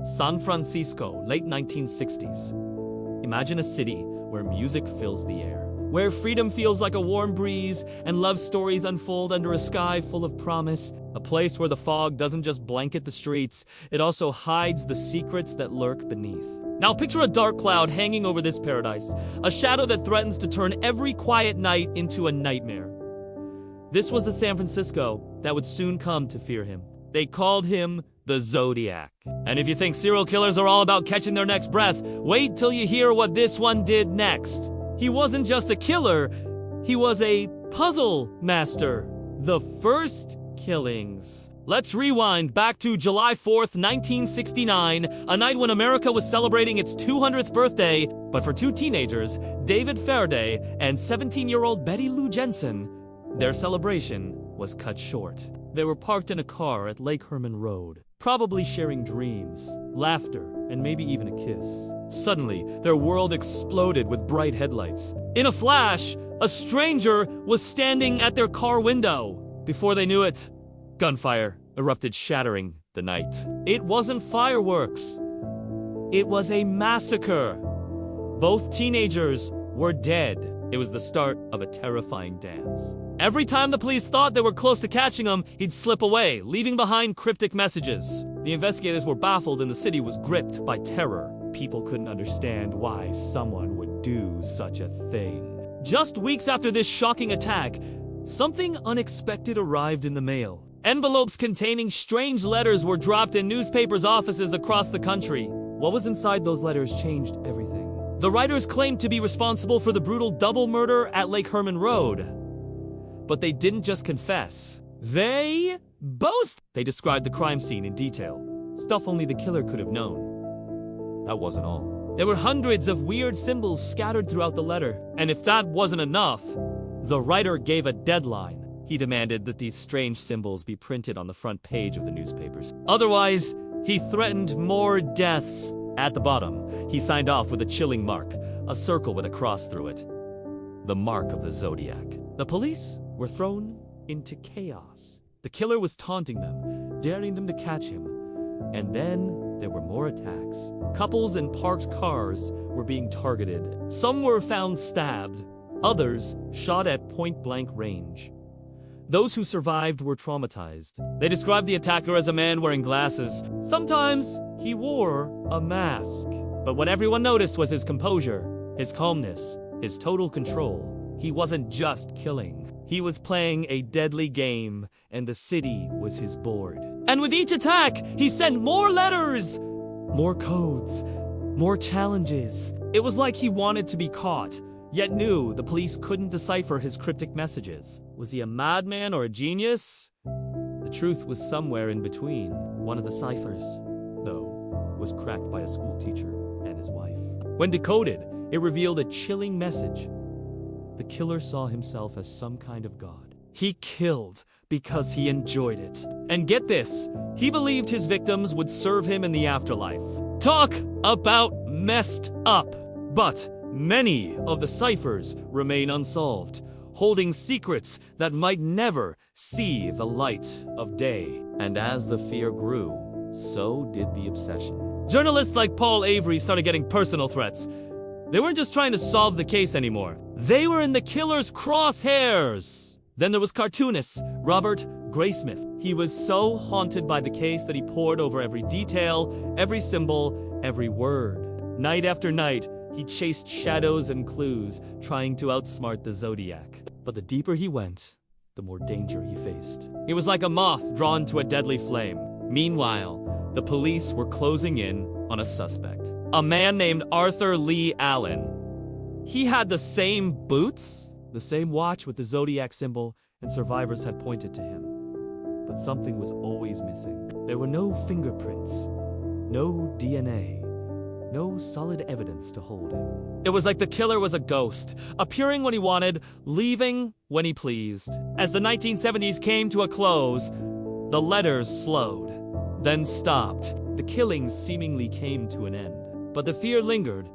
San Francisco, late 1960s. Imagine a city where music fills the air, where freedom feels like a warm breeze and love stories unfold under a sky full of promise, a place where the fog doesn't just blanket the streets, it also hides the secrets that lurk beneath. Now picture a dark cloud hanging over this paradise, a shadow that threatens to turn every quiet night into a nightmare. This was the San Francisco that would soon come to fear him. They called him the Zodiac. And if you think serial killers are all about catching their next breath, wait till you hear what this one did next. He wasn't just a killer, he was a puzzle master. The first killings. Let's rewind back to July 4th, 1969, a night when America was celebrating its 200th birthday, but for two teenagers, David Faraday and 17-year-old Betty Lou Jensen, their celebration was cut short. They were parked in a car at Lake Herman Road, probably sharing dreams, laughter, and maybe even a kiss. Suddenly, their world exploded with bright headlights. In a flash, a stranger was standing at their car window. Before they knew it, gunfire erupted, shattering the night. It wasn't fireworks. It was a massacre. Both teenagers were dead. It was the start of a terrifying dance. Every time the police thought they were close to catching him, he'd slip away, leaving behind cryptic messages. The investigators were baffled and the city was gripped by terror. People couldn't understand why someone would do such a thing. Just weeks after this shocking attack, something unexpected arrived in the mail. Envelopes containing strange letters were dropped in newspapers' offices across the country. What was inside those letters changed everything. The writers claimed to be responsible for the brutal double murder at Lake Herman Road. But they didn't just confess. They described the crime scene in detail. Stuff only the killer could have known. That wasn't all. There were hundreds of weird symbols scattered throughout the letter. And if that wasn't enough, the writer gave a deadline. He demanded that these strange symbols be printed on the front page of the newspapers. Otherwise, he threatened more deaths. At the bottom, he signed off with a chilling mark, a circle with a cross through it. The mark of the Zodiac. The police were thrown into chaos. The killer was taunting them, daring them to catch him. And then there were more attacks. Couples in parked cars were being targeted. Some were found stabbed, others shot at point-blank range. Those who survived were traumatized. They described the attacker as a man wearing glasses. Sometimes he wore a mask. But what everyone noticed was his composure, his calmness, his total control. He wasn't just killing. He was playing a deadly game, and the city was his board. And with each attack, he sent more letters, more codes, more challenges. It was like he wanted to be caught, yet knew the police couldn't decipher his cryptic messages. Was he a madman or a genius? The truth was somewhere in between. One of the ciphers, though, was cracked by a school teacher and his wife. When decoded, it revealed a chilling message. The killer saw himself as some kind of god. He killed because he enjoyed it. And get this, he believed his victims would serve him in the afterlife. Talk about messed up! But many of the ciphers remain unsolved, holding secrets that might never see the light of day. And as the fear grew, so did the obsession. Journalists like Paul Avery started getting personal threats. They weren't just trying to solve the case anymore. They were in the killer's crosshairs. Then there was cartoonist Robert Graysmith. He was so haunted by the case that he pored over every detail, every symbol, every word. Night after night, he chased shadows and clues, trying to outsmart the Zodiac. But the deeper he went, the more danger he faced. He was like a moth drawn to a deadly flame. Meanwhile, the police were closing in on a suspect. A man named Arthur Lee Allen. He had the same boots, the same watch with the Zodiac symbol, and survivors had pointed to him. But something was always missing. There were no fingerprints, no DNA. No solid evidence to hold him. It was like the killer was a ghost, appearing when he wanted, leaving when he pleased. As the 1970s came to a close, the letters slowed, then stopped. The killings seemingly came to an end. But the fear lingered,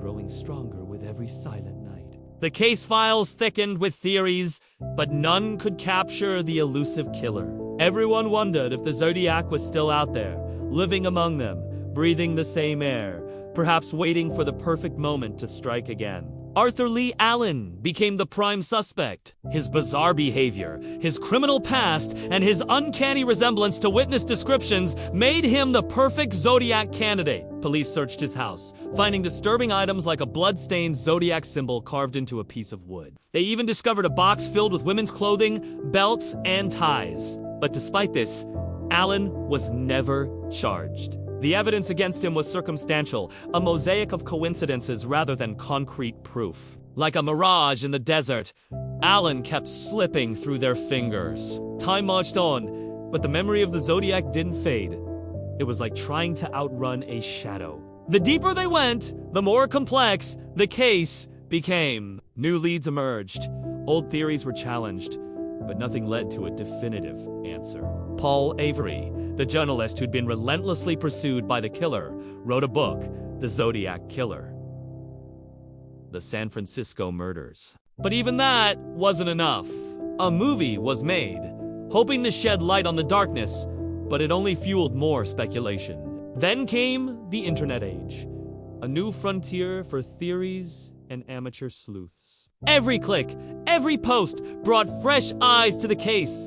growing stronger with every silent night. The case files thickened with theories, but none could capture the elusive killer. Everyone wondered if the Zodiac was still out there, living among them, breathing the same air, perhaps waiting for the perfect moment to strike again. Arthur Lee Allen became the prime suspect. His bizarre behavior, his criminal past, and his uncanny resemblance to witness descriptions made him the perfect Zodiac candidate. Police searched his house, finding disturbing items like a blood-stained Zodiac symbol carved into a piece of wood. They even discovered a box filled with women's clothing, belts, and ties. But despite this, Allen was never charged. The evidence against him was circumstantial, a mosaic of coincidences rather than concrete proof. Like a mirage in the desert, Allen kept slipping through their fingers. Time marched on, but the memory of the Zodiac didn't fade. It was like trying to outrun a shadow. The deeper they went, the more complex the case became. New leads emerged, old theories were challenged, but nothing led to a definitive answer. Paul Avery, the journalist who'd been relentlessly pursued by the killer, wrote a book, The Zodiac Killer: The San Francisco Murders. But even that wasn't enough. A movie was made, hoping to shed light on the darkness, but it only fueled more speculation. Then came the internet age, a new frontier for theories and amateur sleuths. Every click, every post brought fresh eyes to the case,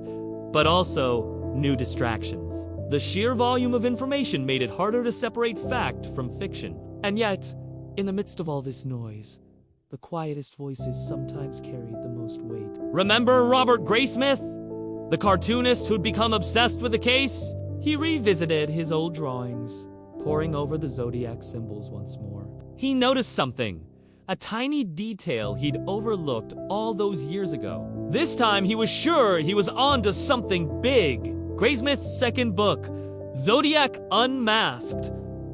but also new distractions. The sheer volume of information made it harder to separate fact from fiction. And yet, in the midst of all this noise, the quietest voices sometimes carried the most weight. Remember Robert Graysmith, the cartoonist who'd become obsessed with the case? He revisited his old drawings, poring over the Zodiac symbols once more. He noticed something, a tiny detail he'd overlooked all those years ago. This time he was sure he was on to something big. Graysmith's second book, Zodiac Unmasked,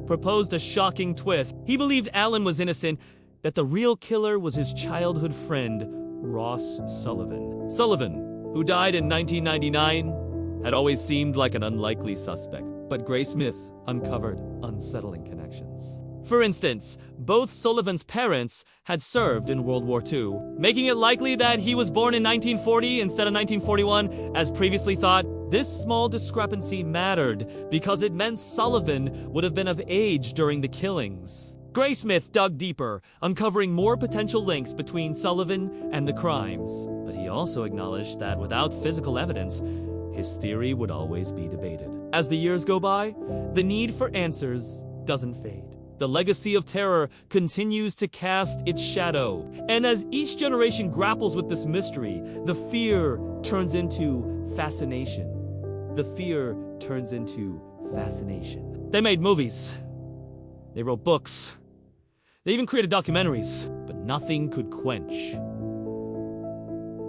proposed a shocking twist. He believed Allen was innocent, that the real killer was his childhood friend, Ross Sullivan. Sullivan, who died in 1999, had always seemed like an unlikely suspect, but Graysmith uncovered unsettling connections. For instance, both Sullivan's parents had served in World War II, making it likely that he was born in 1940 instead of 1941, as previously thought. This small discrepancy mattered because it meant Sullivan would have been of age during the killings. Graysmith dug deeper, uncovering more potential links between Sullivan and the crimes. But he also acknowledged that without physical evidence, his theory would always be debated. As the years go by, the need for answers doesn't fade. The legacy of terror continues to cast its shadow. And as each generation grapples with this mystery, the fear turns into fascination. The fear turns into fascination. They made movies. They wrote books. They even created documentaries. But nothing could quench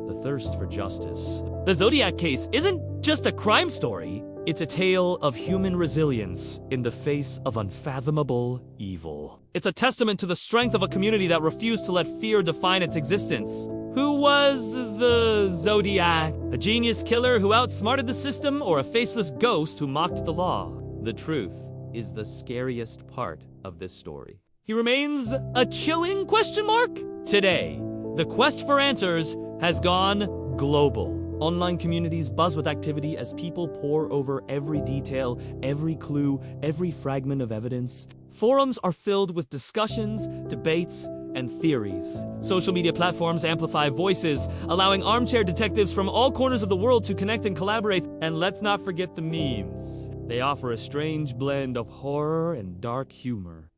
the thirst for justice. The Zodiac case isn't just a crime story. It's a tale of human resilience in the face of unfathomable evil. It's a testament to the strength of a community that refused to let fear define its existence. Who was the Zodiac? A genius killer who outsmarted the system, or a faceless ghost who mocked the law? The truth is the scariest part of this story. He remains a chilling question mark? Today, the quest for answers has gone global. Online communities buzz with activity as people pore over every detail, every clue, every fragment of evidence. Forums are filled with discussions, debates, and theories. Social media platforms amplify voices, allowing armchair detectives from all corners of the world to connect and collaborate. And let's not forget the memes. They offer a strange blend of horror and dark humor,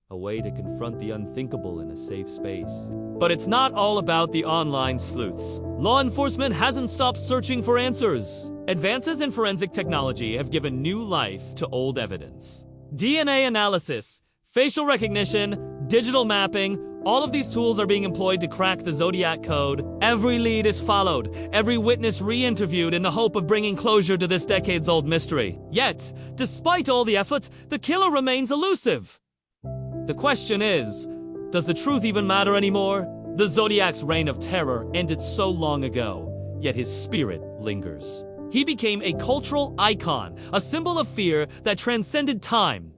a way to confront the unthinkable in a safe space. But it's not all about the online sleuths. Law enforcement hasn't stopped searching for answers. Advances in forensic technology have given new life to old evidence. DNA analysis, facial recognition, digital mapping, all of these tools are being employed to crack the Zodiac code. Every lead is followed, every witness re-interviewed in the hope of bringing closure to this decades-old mystery. Yet, despite all the efforts, the killer remains elusive. The question is, does the truth even matter anymore? The Zodiac's reign of terror ended so long ago, yet his spirit lingers. He became a cultural icon, a symbol of fear that transcended time.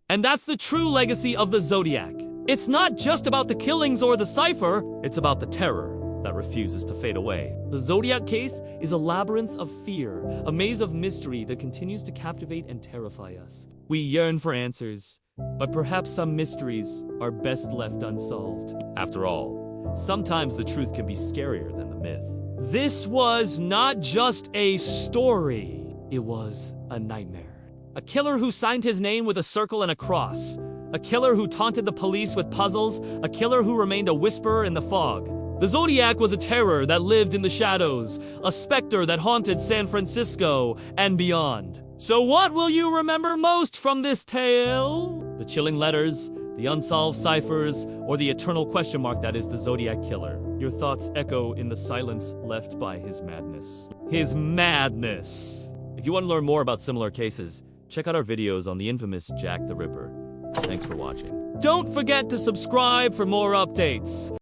And that's the true legacy of the Zodiac. It's not just about the killings or the cipher, it's about the terror, that refuses to fade away. The Zodiac case is a labyrinth of fear, a maze of mystery that continues to captivate and terrify us. We yearn for answers, but perhaps some mysteries are best left unsolved. After all, sometimes the truth can be scarier than the myth. This was not just a story, it was a nightmare. A killer who signed his name with a circle and a cross. A killer who taunted the police with puzzles. A killer who remained a whisperer in the fog. The Zodiac was a terror that lived in the shadows, a specter that haunted San Francisco and beyond. So what will you remember most from this tale? The chilling letters, the unsolved ciphers, or the eternal question mark that is the Zodiac Killer? Your thoughts echo in the silence left by his madness. His madness! If you want to learn more about similar cases, check out our videos on the infamous Jack the Ripper. Thanks for watching. Don't forget to subscribe for more updates.